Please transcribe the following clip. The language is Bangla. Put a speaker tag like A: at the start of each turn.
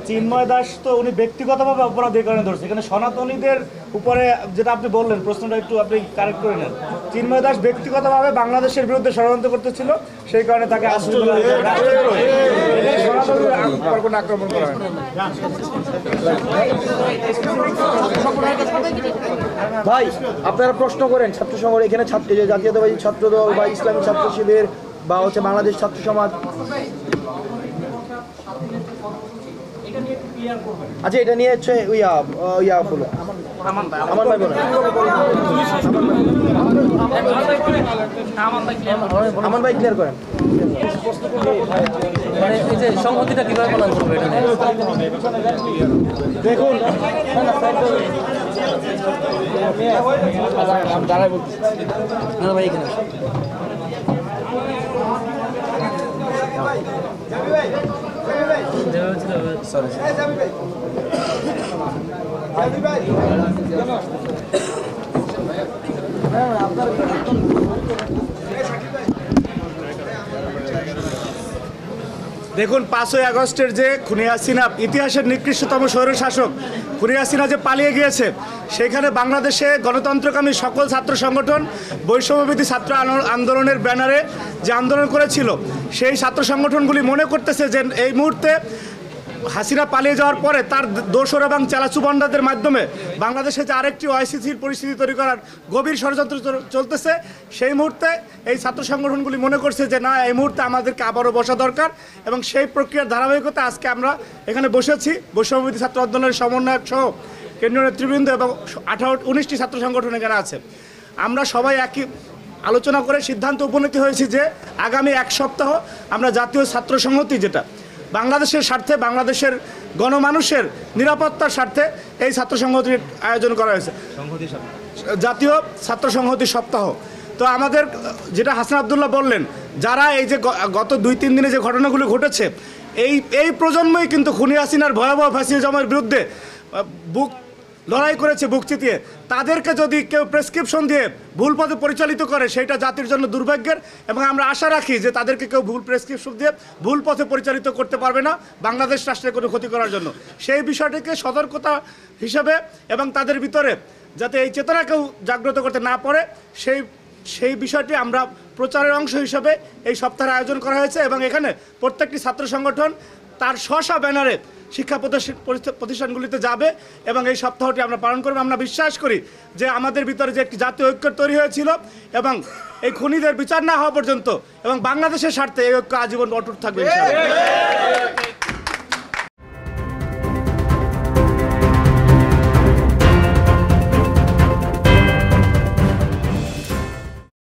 A: চিন্ময় দাস তো উনি ব্যক্তিগতভাবে অপরাধের কারণে ধরছে, এখানে সনাতনীদের উপরে যেটা আপনি বললেন প্রশ্নটা একটু আপনি কারেক্ট করে নেন। চিন্ময় দাস ব্যক্তিগতভাবে বাংলাদেশের বিরুদ্ধে ষড়যন্ত্র করতেছিল, সেই কারণে তাকে আক্রমণ করা হয়।
B: ভাই আপনারা প্রশ্ন করেন ছাত্র সংগঠন এখানে ছাত্র জাতীয়তাবাদী ছাত্র দল বা ইসলামী ছাত্র শিবির বা হচ্ছে বাংলাদেশ ছাত্র সমাজ। আচ্ছা এটা নিয়ে হচ্ছে ইয়া বলো আমার ভাই বলেন। আমার ভাই ক্লিয়ার করেন।
C: মানে এই যে সংহতিটা কিভাবে পালন করবে এটা নিয়ে
A: দেখুন দাঁড়াই বলছি
C: না ভাই এখানে
A: দেখুন 5ই আগস্টের যে খুনি হাসিনা, ইতিহাসের নিকৃষ্টতম স্বৈরশাসক খুনি হাসিনা যে পালিয়ে গিয়েছে, সেখানে বাংলাদেশে গণতন্ত্রকামী সকল ছাত্র সংগঠন বৈষম্যবিরোধী ছাত্র আন্দোলনের ব্যানারে যে আন্দোলন করেছিল, সেই ছাত্র সংগঠনগুলি মনে করতেছে যে এই মুহূর্তে হাসিনা পালিয়ে যাওয়ার পরে তার দোসর এবং চালাচুবান্ডাদের মাধ্যমে বাংলাদেশে যে আরেকটি ওআইসিসির পরিস্থিতি তৈরি করার গভীর ষড়যন্ত্র চলতেছে, সেই মুহূর্তে এই ছাত্র সংগঠনগুলি মনে করছে যে না, এই মুহূর্তে আমাদেরকে আবারও বসা দরকার, এবং সেই প্রক্রিয়ার ধারাবাহিকতা আজকে আমরা এখানে বসেছি। বৈষম্যবিরোধী ছাত্র আন্দোলনের সমন্বয়ক সহ কেন্দ্রীয় নেতৃবৃন্দ এবং 19টি ছাত্র সংগঠন এখানে আছে। আমরা সবাই একই আলোচনা করে সিদ্ধান্ত উপনীত হয়েছি যে আগামী এক সপ্তাহ আমরা জাতীয় ছাত্র সংহতি, যেটা বাংলাদেশের স্বার্থে, বাংলাদেশের গণমানুষের নিরাপত্তার স্বার্থে এই ছাত্র সংহতির আয়োজন করা হয়েছে, জাতীয় ছাত্র সংহতি সপ্তাহ। তো আমাদের যেটা হাসান আবদুল্লাহ বললেন, যারা এই যে গত 2-3 দিনে যে ঘটনাগুলো ঘটেছে, এই প্রজন্মই কিন্তু খুনি হাসিনার ভয়াবহ ফ্যাসিজমের বিরুদ্ধে বুক লড়াই করেছে, বুক চিতিয়ে। তাদেরকে যদি কেউ প্রেসক্রিপশন দিয়ে ভুল পথে পরিচালিত করে, সেটা জাতির জন্য দুর্ভাগ্যের, এবং আমরা আশা রাখি যে তাদেরকে কেউ ভুল প্রেসক্রিপশন দিয়ে ভুল পথে পরিচালিত করতে পারবে না বাংলাদেশ রাষ্ট্রের কোনো ক্ষতি করার জন্য। সেই বিষয়টিকে সতর্কতা হিসাবে এবং তাদের ভিতরে যাতে এই চেতনা কেউ জাগ্রত করতে না পারে, সেই বিষয়টি আমরা প্রচারের অংশ হিসাবে এই সপ্তাহের আয়োজন করা হয়েছে। এবং এখানে প্রত্যেকটি ছাত্র সংগঠন তার স্ব ব্যানারে শিক্ষা প্রতিষ্ঠানগুলিতে যাবে এবং এই সপ্তাহটি আমরা পালন করব। আমরা বিশ্বাস করি যে আমাদের ভিতরে যে একটি জাতীয় ঐক্য তৈরি হয়েছিল, এবং এই খুনিদের বিচার না হওয়া পর্যন্ত এবং বাংলাদেশের স্বার্থে এই ঐক্য আজীবন অটুট থাকবে।